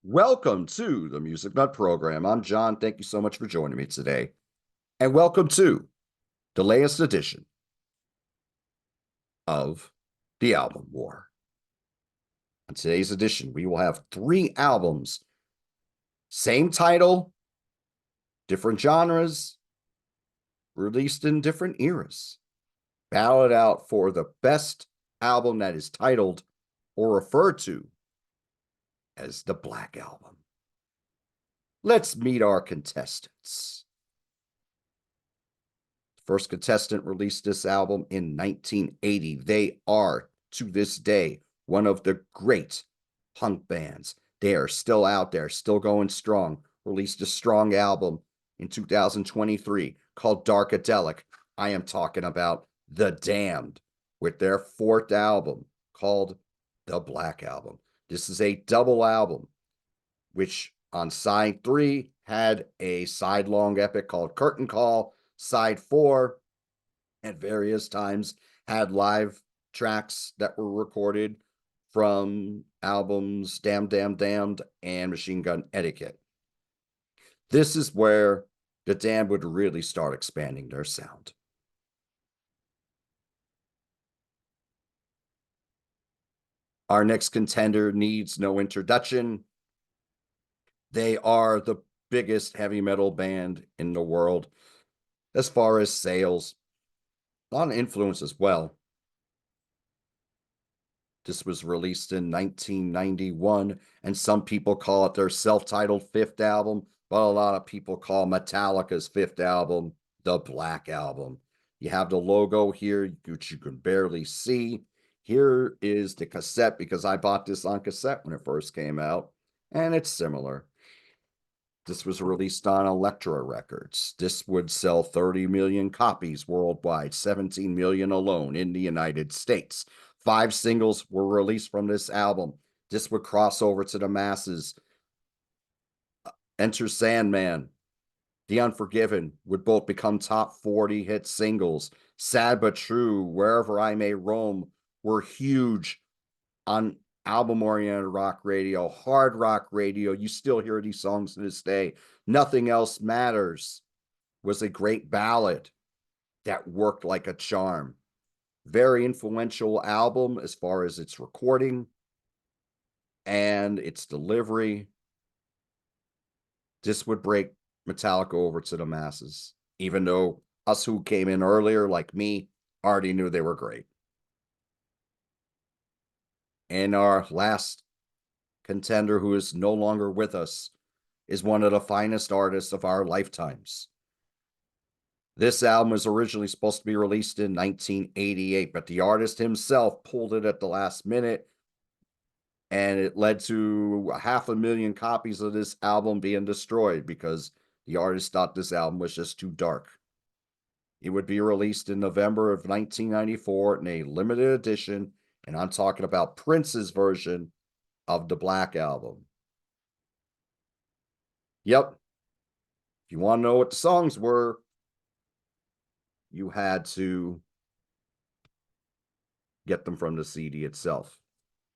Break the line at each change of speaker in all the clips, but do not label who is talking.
Welcome to the Music Nut Program. I'm John. Thank you so much for joining me today. And welcome to the latest edition of the Album War. On today's edition, we will have 3 albums, same title, different genres, released in different eras, battled out for the best album that is titled or referred to as the Black Album. Let's meet our contestants. First contestant released this album in 1980. They are, to this day, one of the great punk bands. They are still out there, still going strong. Released a strong album in 2023 called Darkadelic. I am talking about The Damned with their 4th album called The Black Album. This is a double album, which on side 3 had a side-long epic called Curtain Call. Side 4 at various times had live tracks that were recorded from albums Damned, Damned, Damned and Machine Gun Etiquette. This is where the Damned would really start expanding their sound. Our next contender needs no introduction. They are the biggest heavy metal band in the world as far as sales, a lot of influence as well. This was released in 1991, and some people call it their self-titled 5th album, but a lot of people call Metallica's 5th album the Black Album. You have the logo here, which you can barely see. Here is the cassette, because I bought this on cassette when it first came out, and it's similar. This was released on Elektra Records. This would sell 30 million copies worldwide, 17 million alone in the United States. 5 singles were released from this album. This would cross over to the masses. Enter Sandman, The Unforgiven would both become top 40 hit singles. Sad But True, Wherever I May Roam were huge on album-oriented rock radio, hard rock radio. You still hear these songs to this day. Nothing Else Matters was a great ballad that worked like a charm. Very influential album as far as its recording and its delivery. This would break Metallica over to the masses, even though us who came in earlier, like me, already knew they were great. And our last contender, who is no longer with us, is one of the finest artists of our lifetimes. This album was originally supposed to be released in 1988, but the artist himself pulled it at the last minute, and it led to 500,000 copies of this album being destroyed because the artist thought this album was just too dark. It would be released in November of 1994 in a limited edition, and I'm talking about Prince's version of the Black Album. Yep. If you want to know what the songs were, you had to get them from the CD itself.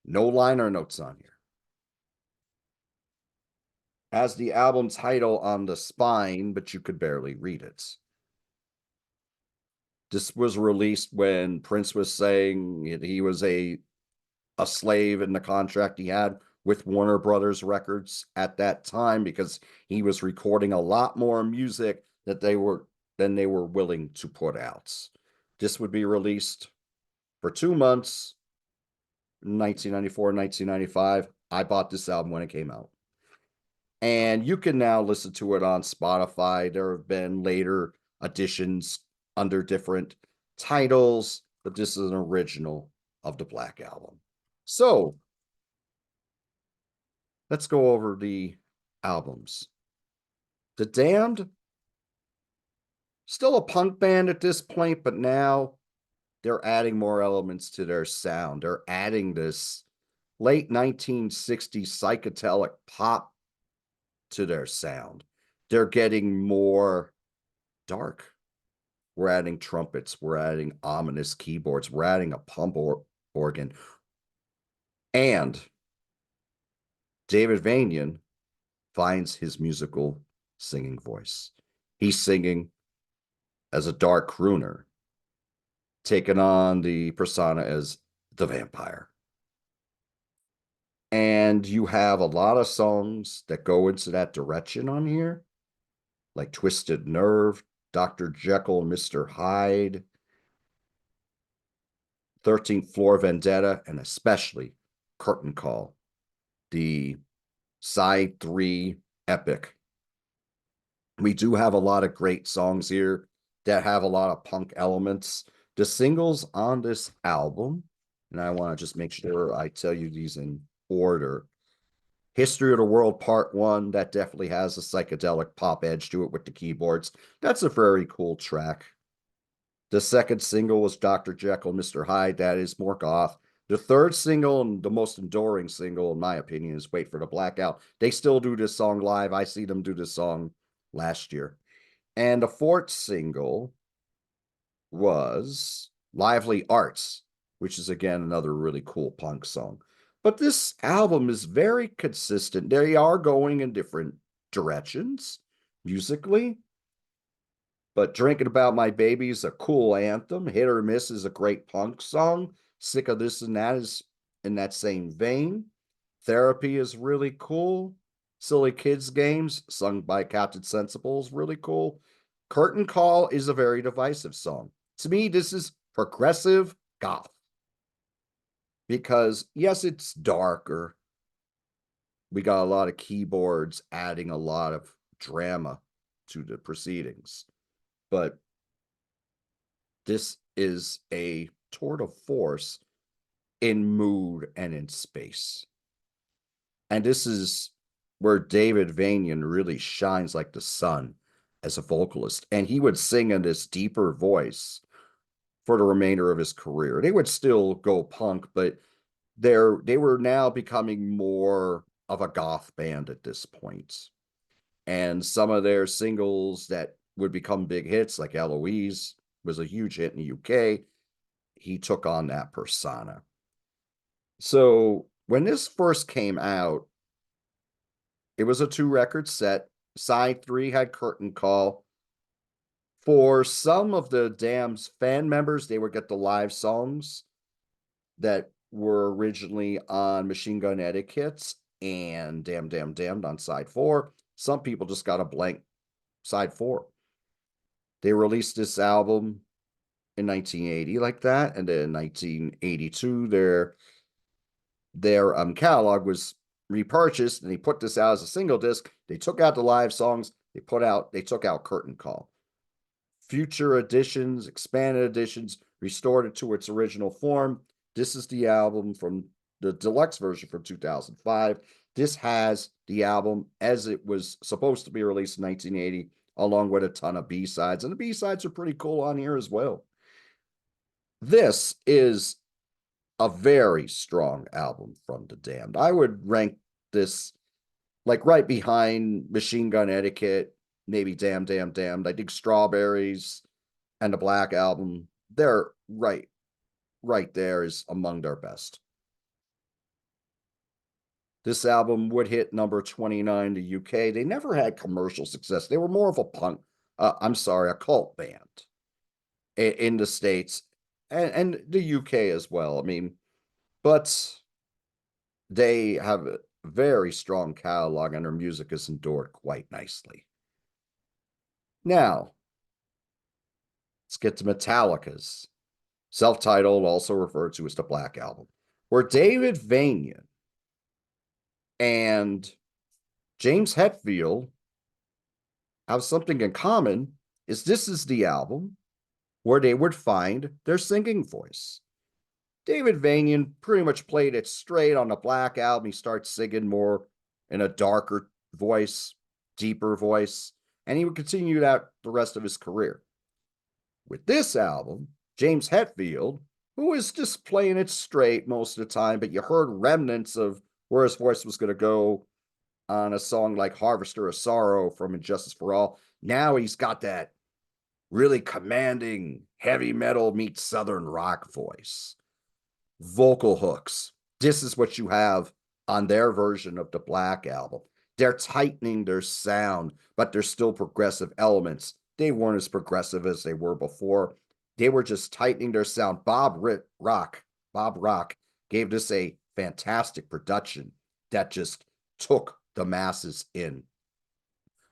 No liner notes on here. Has the album title on the spine, but you could barely read it. This was released when Prince was saying he was a slave in the contract he had with Warner Brothers Records at that time, because he was recording a lot more music than they were willing to put out. This would be released for 2 months, 1994, 1995. I bought this album when it came out. And you can now listen to it on Spotify. There have been later editions under different titles, but this is an original of the Black Album. So let's go over the albums. The Damned, still a punk band at this point, but now they're adding more elements to their sound. They're adding this late 1960s psychedelic pop to their sound. They're getting more dark. We're adding trumpets. We're adding ominous keyboards. We're adding a pump organ. And David Vanian finds his musical singing voice. He's singing as a dark crooner, taking on the persona as the vampire. And you have a lot of songs that go into that direction on here, like Twisted Nerve, Dr. Jekyll and Mr. Hyde, 13th Floor Vendetta, and especially Curtain Call, the side 3 epic. We do have a lot of great songs here that have a lot of punk elements. The singles on this album, and I want to just make sure I tell you these in order. History of the World Part 1, that definitely has a psychedelic pop edge to it with the keyboards. That's a very cool track. The second single was Dr. Jekyll, Mr. Hyde. That is more goth. The third single, and the most enduring single, in my opinion, is Wait for the Blackout. They still do this song live. I see them do this song last year. And the fourth single was Lively Arts, which is, again, another really cool punk song. But this album is very consistent. They are going in different directions musically. But Drinking About My Baby is a cool anthem. Hit or Miss is a great punk song. Sick of This and That is in that same vein. Therapy is really cool. Silly Kids Games, sung by Captain Sensible, is really cool. Curtain Call is a very divisive song. To me, this is progressive goth. Because, yes, it's darker. We got a lot of keyboards adding a lot of drama to the proceedings. But this is a tour de force in mood and in space. And this is where David Vanian really shines like the sun as a vocalist. And he would sing in this deeper voice for the remainder of his career. They would still go punk, but they were now becoming more of a goth band at this point. And some of their singles that would become big hits, like Eloise, was a huge hit in the UK. He took on that persona. So when this first came out, it was a 2-record set. Side 3 had Curtain Call. For some of the Damned's fan members, they would get the live songs that were originally on Machine Gun Etiquette and Damn Damn Damned on side 4. Some people just got a blank side 4. They released this album in 1980 like that, and then in 1982 their catalog was repurchased, and they put this out as a single disc. They took out the live songs. They took out Curtain Call. Future editions, expanded editions, restored it to its original form. This is the album from the deluxe version from 2005. This has the album as it was supposed to be released in 1980, along with a ton of B-sides. And the B-sides are pretty cool on here as well. This is a very strong album from the Damned. I would rank this like right behind Machine Gun Etiquette, maybe Damn Damn Damned. I think Strawberries and the Black Album, they're right there is among their best. This album would hit number 29 in the UK. They never had commercial success. They were more of a a cult band in the States and the UK as well. I mean, but they have a very strong catalog and their music has endured quite nicely. Now, let's get to Metallica's self-titled, also referred to as the Black Album, where David Vanian and James Hetfield have something in common. This is the album where they would find their singing voice. David Vanian pretty much played it straight on the Black Album. He starts singing more in a darker voice, deeper voice, and he would continue that the rest of his career. With this album, James Hetfield, who is just playing it straight most of the time, but you heard remnants of where his voice was going to go on a song like Harvester of Sorrow from Injustice for All. Now he's got that really commanding heavy metal meets Southern rock voice. Vocal hooks. This is what you have on their version of the Black Album. They're tightening their sound, but there's still progressive elements. They weren't as progressive as they were before. They were just tightening their sound. Bob Rock gave this a fantastic production that just took the masses in.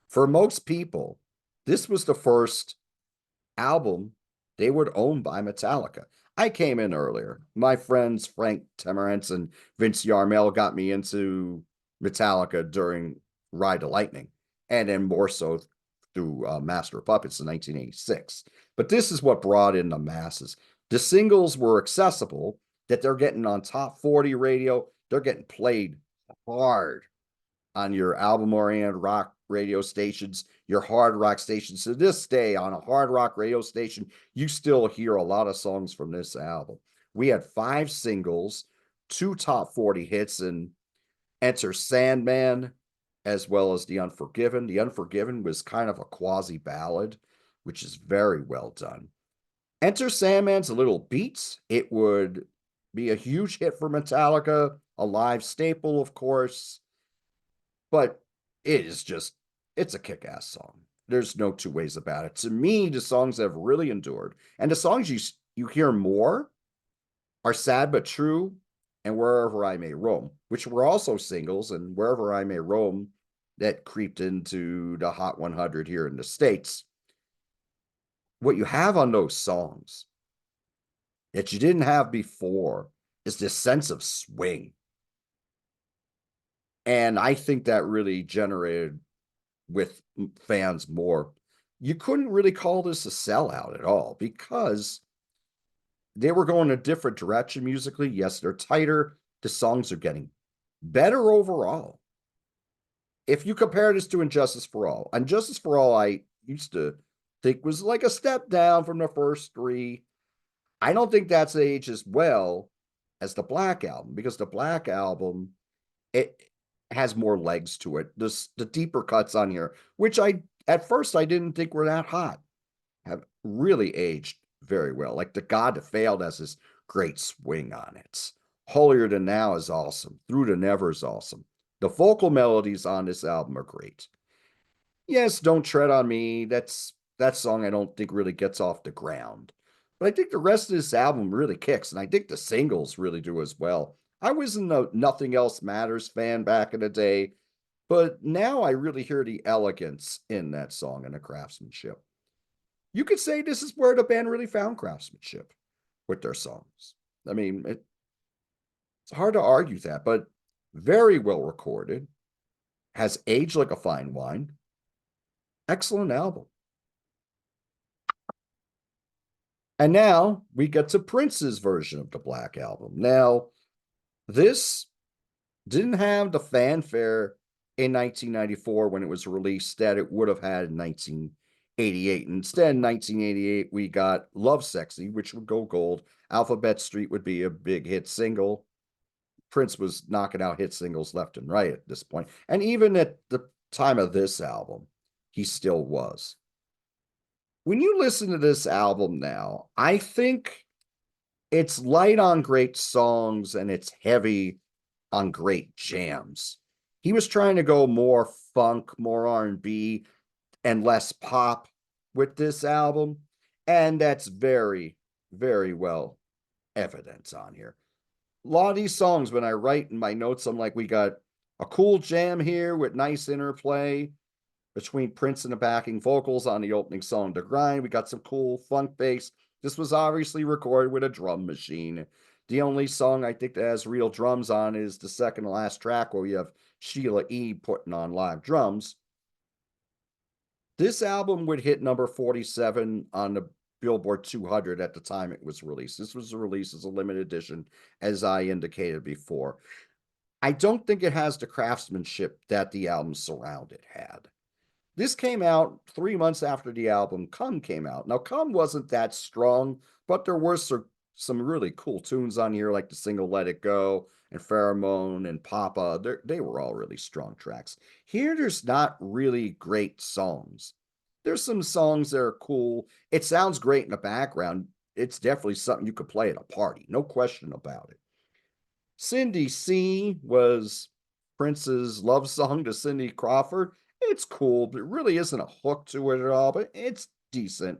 For most people, this was the first album they would own by Metallica. I came in earlier. My friends Frank Temerance and Vince Yarmel got me into Metallica during Ride the Lightning, and then more so through Master of Puppets in 1986. But this is what brought in the masses. The singles were accessible, that they're getting on top 40 radio, they're getting played hard on your album oriented rock radio stations, your hard rock stations. To this day, on a hard rock radio station, you still hear a lot of songs from this album. We had 5 singles, 2 top 40 hits, and Enter Sandman, as well as The Unforgiven. The Unforgiven was kind of a quasi ballad, which is very well done. Enter Sandman's a little beats. It would be a huge hit for Metallica, a live staple, of course, but it is just, it's a kick-ass song. There's no two ways about it. To me, the songs have really endured, and the songs you hear more are Sad But True and Wherever I May Roam, which were also singles, and Wherever I May Roam that creeped into the Hot 100 here in the States. What you have on those songs that you didn't have before is this sense of swing. And I think that really generated with fans more. You couldn't really call this a sellout at all because they were going a different direction musically. Yes, they're tighter. The songs are getting better overall. If you compare this to Injustice for All, Injustice for All, I used to think was like a step down from the first 3. I don't think that's aged as well as the Black Album, because the Black Album, it has more legs to it. The deeper cuts on here, which I at first I didn't think were that hot, have really aged very well. Like The God That Failed has this great swing on it. Holier Than Now is awesome. Through to Never is awesome. The vocal melodies on this album are great. Yes, Don't Tread on Me. That song I don't think really gets off the ground. But I think the rest of this album really kicks, and I think the singles really do as well. I was a Nothing Else Matters fan back in the day, but now I really hear the elegance in that song and the craftsmanship. You could say this is where the band really found craftsmanship with their songs. I mean, it's hard to argue that, but very well recorded, has aged like a fine wine. Excellent album. And now we get to Prince's version of the Black Album. Now, this didn't have the fanfare in 1994 when it was released that it would have had in 1988. Instead, in 1988, we got Love Sexy, which would go gold. Alphabet Street would be a big hit single. Prince was knocking out hit singles left and right at this point. And even at the time of this album, he still was. When you listen to this album now, I think it's light on great songs and it's heavy on great jams. He was trying to go more funk, more R&B, and less pop with this album, and that's very, very well evident on here. A lot of these songs, when I write in my notes, I'm like, we got a cool jam here with nice interplay between Prince and the backing vocals on the opening song, The Grind. We got some cool funk bass. This was obviously recorded with a drum machine. The only song I think that has real drums on is the second to last track, where we have Sheila E. putting on live drums. This album would hit number 47 on the Billboard 200 at the time it was released. This was released as a limited edition, as I indicated before. I don't think it has the craftsmanship that the album Surrounded had. This came out 3 months after the album Come came out. Now, Come wasn't that strong, but there were some really cool tunes on here, like the single Let It Go and Pheromone and Papa. They were all really strong tracks. Here, there's not really great songs. There's some songs that are cool. It sounds great in the background. It's definitely something you could play at a party, no question about it. Cindy C was Prince's love song to Cindy Crawford. It's cool, but it really isn't a hook to it at all, but it's decent.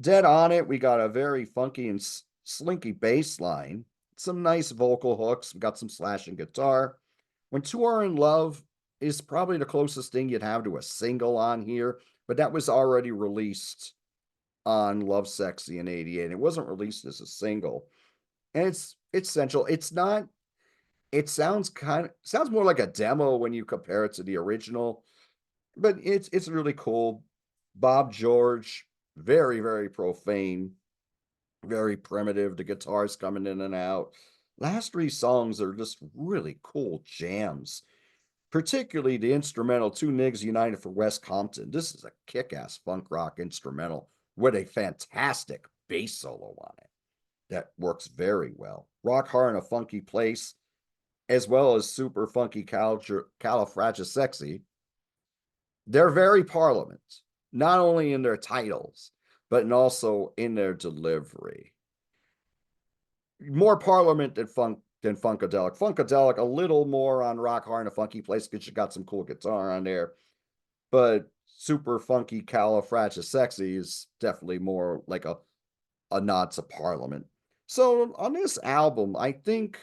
Dead on It, we got a very funky and slinky bass line, some nice vocal hooks. We got some slashing guitar. When Two Are in Love is probably the closest thing you'd have to a single on here, but that was already released on Love Sexy in '88. It wasn't released as a single. And it's essential. It's not, it sounds more like a demo when you compare it to the original, but it's really cool. Bob George, very, very profane, very primitive. The guitars coming in and out. Last three songs are just really cool jams, particularly the instrumental Two Nigs United for West Compton. This is a kick-ass funk rock instrumental with a fantastic bass solo on it that works very well. Rock Hard in a Funky Place, as well as Super Funky Califragisexy. They're very Parliament, not only in their titles, but also in their delivery. More Parliament than Funkadelic. Funkadelic a little more on Rock Hard in a Funky Place because you got some cool guitar on there, but Super Funky Califragisexy is definitely more like a nod to Parliament. So on this album, I think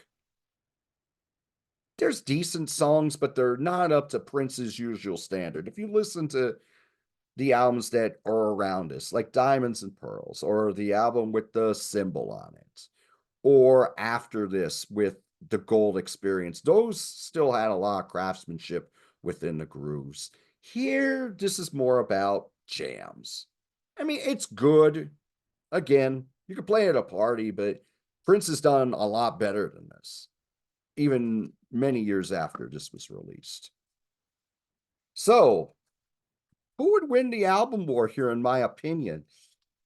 there's decent songs, but they're not up to Prince's usual standard. If you listen to the albums that are around us, like Diamonds and Pearls, or the album with the symbol on it, or After This with the Gold Experience, those still had a lot of craftsmanship within the grooves. Here, this is more about jams. I mean, it's good. Again, you could play it at a party, but Prince has done a lot better than this, even many years after this was released. So, who would win the album war here, in my opinion?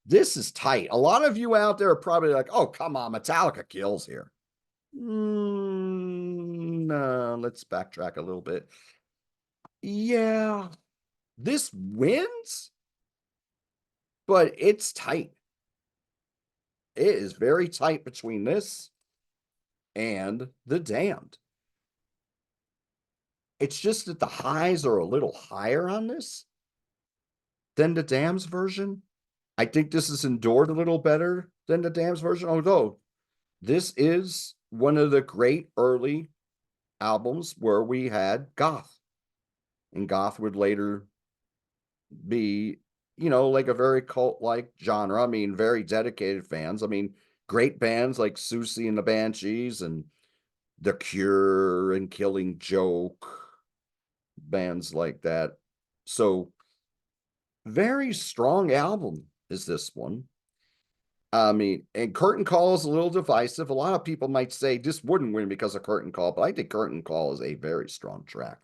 This is tight. A lot of you out there are probably like, oh, come on, Metallica kills here. No, let's backtrack a little bit. Yeah, this wins, but it's tight. It is very tight between this and The Damned. It's just that the highs are a little higher on this than the Damned's version. I think this is endured a little better than the Damned's version, although this is one of the great early albums where we had goth, and goth would later be, like a very cult-like genre. I mean, very dedicated fans. I mean, great bands like Susie and the Banshees and The Cure and Killing Joke, bands like that. So very strong album is this one. I mean, and Curtain Call is a little divisive. A lot of people might say this wouldn't win because of Curtain Call, but I think Curtain Call is a very strong track.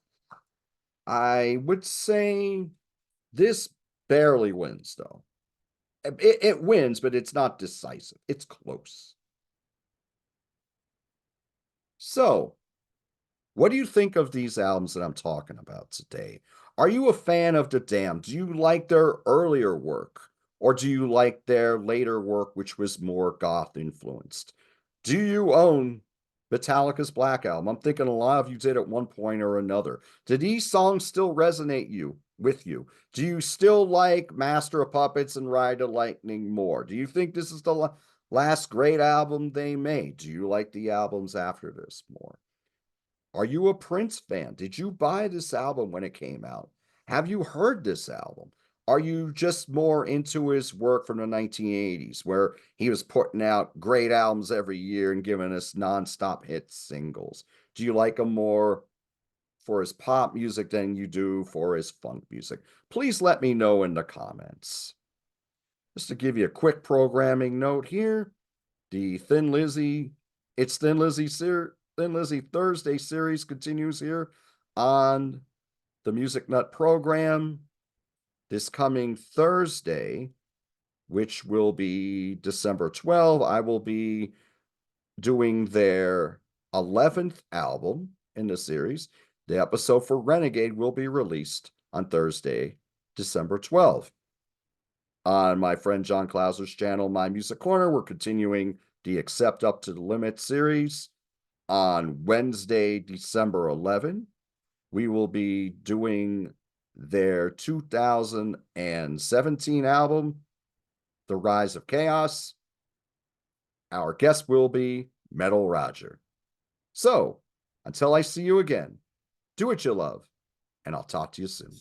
I would say this barely wins, though. It wins, but it's not decisive. It's close. So, what do you think of these albums that I'm talking about today? Are you a fan of The Damned? Do you like their earlier work? Or do you like their later work, which was more goth influenced? Do you own Metallica's Black Album? I'm thinking a lot of you did at one point or another. Do these songs still resonate with you? Do you still like Master of Puppets and Ride the Lightning more? Do you think this is the last great album they made? Do you like the albums after this more? Are you a Prince fan? Did you buy this album when it came out? Have you heard this album? Are you just more into his work from the 1980s, where he was putting out great albums every year and giving us nonstop hit singles? Do you like him more for his pop music than you do for his funk music? Please let me know in the comments. Just to give you a quick programming note here, the Thin Lizzy, it's Thin Lizzy Thin Lizzy Thursday series continues here on the Music Nut program this coming Thursday, which will be December 12th. I will be doing their 11th album in the series. The episode for Renegade will be released on Thursday, December 12th. On my friend John Clauser's channel, My Music Corner, we're continuing the Accept Up to the Limit series. on Wednesday, December 11, we will be doing their 2017 album, The Rise of Chaos. Our guest will be Metal Roger. So, until I see you again, do what you love, and I'll talk to you soon.